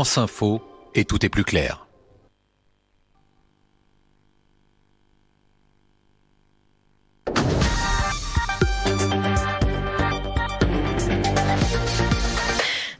France Info et tout est plus clair.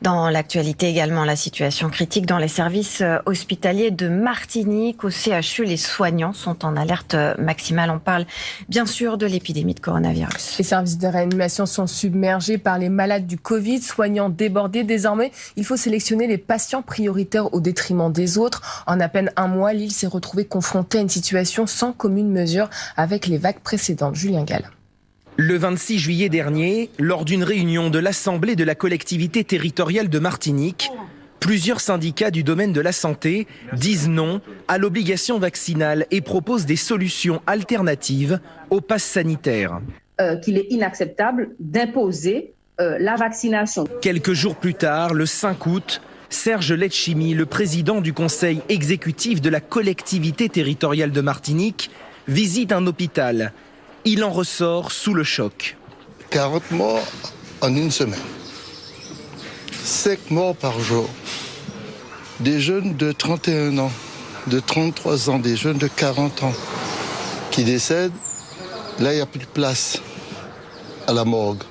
Dans l'actualité également, la situation critique dans les services hospitaliers de Martinique. Au CHU, les soignants sont en alerte maximale. On parle bien sûr de l'épidémie de coronavirus. Les services de réanimation sont submergés par les malades du Covid, soignants débordés. Désormais, il faut sélectionner les patients prioritaires au détriment des autres. En à peine un mois, l'île s'est retrouvée confrontée à une situation sans commune mesure avec les vagues précédentes. Julien Gall. Le 26 juillet dernier, lors d'une réunion de l'Assemblée de la collectivité territoriale de Martinique, plusieurs syndicats du domaine de la santé disent non à l'obligation vaccinale et proposent des solutions alternatives au pass sanitaire. Qu'il est inacceptable d'imposer la vaccination. Quelques jours plus tard, le 5 août, Serge Letchimy, le président du conseil exécutif de la collectivité territoriale de Martinique, visite un hôpital. Il en ressort sous le choc. 40 morts en une semaine. 5 morts par jour. Des jeunes de 31 ans, de 33 ans, des jeunes de 40 ans qui décèdent. Là, il n'y a plus de place à la morgue.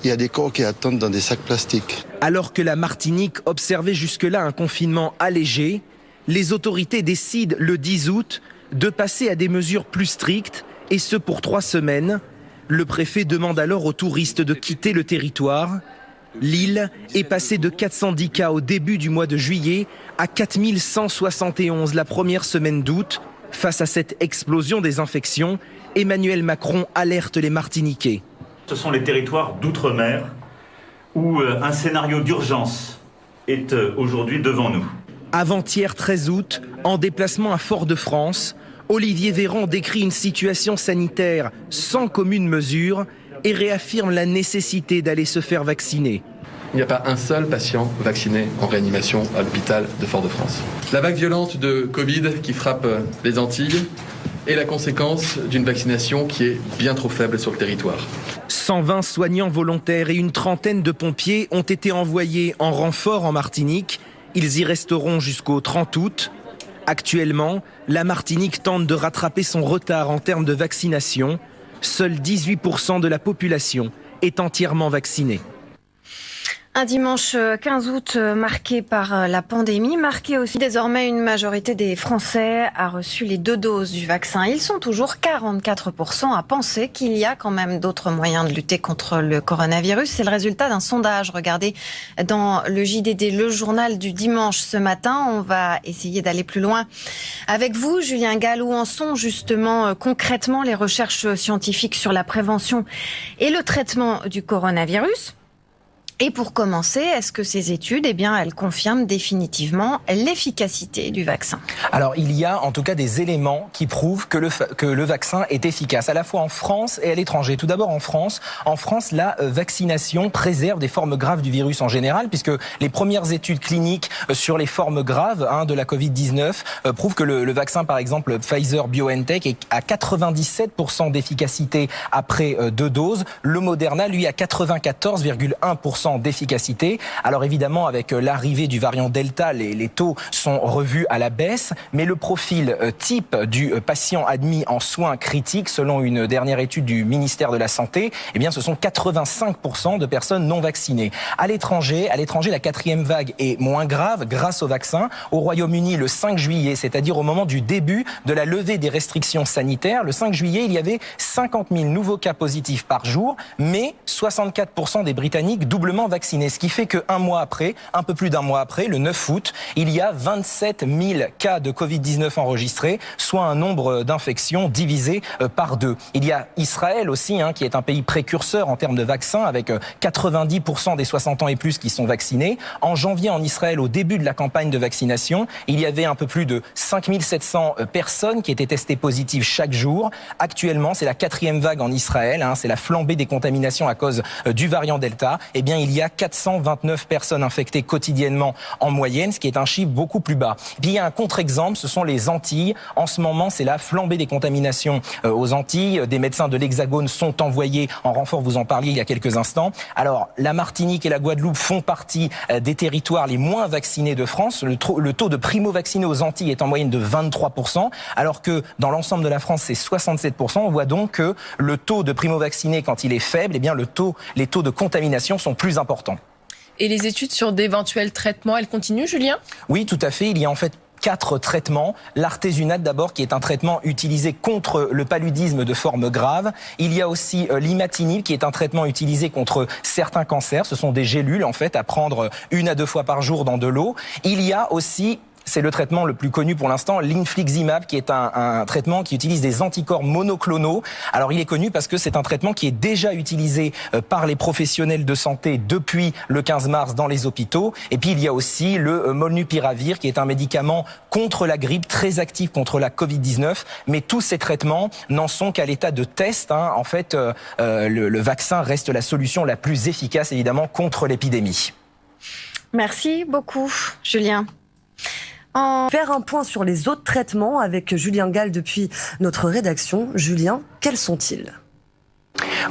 Il y a des corps qui attendent dans des sacs plastiques. Alors que la Martinique observait jusque-là un confinement allégé, les autorités décident le 10 août de passer à des mesures plus strictes, et ce pour 3 semaines. Le préfet demande alors aux touristes de quitter le territoire. L'île est passée de 410 cas au début du mois de juillet à 4171 la première semaine d'août. Face à cette explosion des infections, Emmanuel Macron alerte les Martiniquais. Ce sont les territoires d'outre-mer où un scénario d'urgence est aujourd'hui devant nous. Avant-hier 13 août, en déplacement à Fort-de-France, Olivier Véran décrit une situation sanitaire sans commune mesure et réaffirme la nécessité d'aller se faire vacciner. Il n'y a pas un seul patient vacciné en réanimation à l'hôpital de Fort-de-France. La vague violente de Covid qui frappe les Antilles est la conséquence d'une vaccination qui est bien trop faible sur le territoire. 120 soignants volontaires et une trentaine de pompiers ont été envoyés en renfort en Martinique. Ils y resteront jusqu'au 30 août. Actuellement, la Martinique tente de rattraper son retard en termes de vaccination. Seuls 18% de la population est entièrement vaccinée. Un dimanche 15 août marqué par la pandémie, marqué aussi désormais une majorité des Français a reçu les 2 doses du vaccin. Ils sont toujours 44% à penser qu'il y a quand même d'autres moyens de lutter contre le coronavirus. C'est le résultat d'un sondage regardé dans le JDD, le journal du dimanche ce matin. On va essayer d'aller plus loin avec vous, Julien Gall. Où en sont justement concrètement les recherches scientifiques sur la prévention et le traitement du coronavirus ? Et pour commencer, est-ce que ces études, elles confirment définitivement l'efficacité du vaccin ? Alors, il y a en tout cas des éléments qui prouvent que le vaccin est efficace, à la fois en France et à l'étranger. Tout d'abord en France, la vaccination préserve des formes graves du virus en général, puisque les premières études cliniques sur les formes graves de la Covid-19 prouvent que le vaccin, par exemple Pfizer-BioNTech, est à 97% d'efficacité après 2 doses. Le Moderna, lui, à 94,1% d'efficacité. Alors évidemment, avec l'arrivée du variant Delta, les taux sont revus à la baisse, mais le profil type du patient admis en soins critiques, selon une dernière étude du ministère de la Santé, ce sont 85% de personnes non vaccinées. À l'étranger, la 4e vague est moins grave grâce au vaccin. Au Royaume-Uni, le 5 juillet, c'est-à-dire au moment du début de la levée des restrictions sanitaires, le 5 juillet, il y avait 50 000 nouveaux cas positifs par jour, mais 64% des Britanniques doublement vaccinés, ce qui fait qu'un mois après, un peu plus d'un mois après, le 9 août, il y a 27 000 cas de Covid-19 enregistrés, soit un nombre d'infections divisé par 2. Il y a Israël aussi, qui est un pays précurseur en termes de vaccins, avec 90% des 60 ans et plus qui sont vaccinés. En janvier, en Israël, au début de la campagne de vaccination, il y avait un peu plus de 5700 personnes qui étaient testées positives chaque jour. Actuellement, c'est la 4e vague en Israël, c'est la flambée des contaminations à cause du variant Delta. Il il y a 429 personnes infectées quotidiennement en moyenne, ce qui est un chiffre beaucoup plus bas. Puis il y a un contre-exemple, ce sont les Antilles. En ce moment, c'est la flambée des contaminations aux Antilles. Des médecins de l'Hexagone sont envoyés en renfort, vous en parliez il y a quelques instants. Alors, la Martinique et la Guadeloupe font partie des territoires les moins vaccinés de France. Le taux de primo-vaccinés aux Antilles est en moyenne de 23%, alors que dans l'ensemble de la France, c'est 67%. On voit donc que le taux de primo-vaccinés, quand il est faible, eh bien les taux de contamination sont plus importants. Et les études sur d'éventuels traitements, elles continuent, Julien ? Oui, tout à fait. Il y a en fait 4 traitements. L'artésunate d'abord, qui est un traitement utilisé contre le paludisme de forme grave. Il y a aussi l'imatinib, qui est un traitement utilisé contre certains cancers. Ce sont des gélules, en fait, à prendre 1 à 2 fois par jour dans de l'eau. Il y a aussi, c'est le traitement le plus connu pour l'instant, l'infliximab, qui est un traitement qui utilise des anticorps monoclonaux. Alors il est connu parce que c'est un traitement qui est déjà utilisé par les professionnels de santé depuis le 15 mars dans les hôpitaux. Et puis il y a aussi le molnupiravir, qui est un médicament contre la grippe, très actif contre la Covid-19. Mais tous ces traitements n'en sont qu'à l'état de test. En fait, le vaccin reste la solution la plus efficace, évidemment, contre l'épidémie. Merci beaucoup, Julien. Faire un point sur les autres traitements avec Julien Gall depuis notre rédaction. Julien, quels sont-ils ?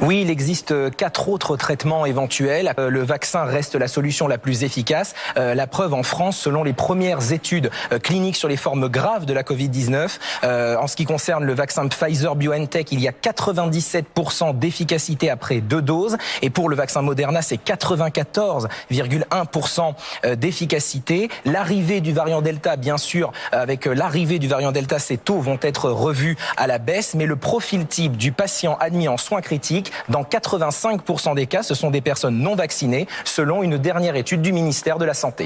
Oui, il existe 4 autres traitements éventuels. Le vaccin reste la solution la plus efficace. La preuve en France, selon les premières études cliniques sur les formes graves de la Covid-19, en ce qui concerne le vaccin Pfizer-BioNTech, il y a 97% d'efficacité après 2 doses. Et pour le vaccin Moderna, c'est 94,1% d'efficacité. L'arrivée du variant Delta, bien sûr, avec l'arrivée du variant Delta, ces taux vont être revus à la baisse. Mais le profil type du patient admis en soins critiques, dans 85% des cas, ce sont des personnes non vaccinées, selon une dernière étude du ministère de la Santé.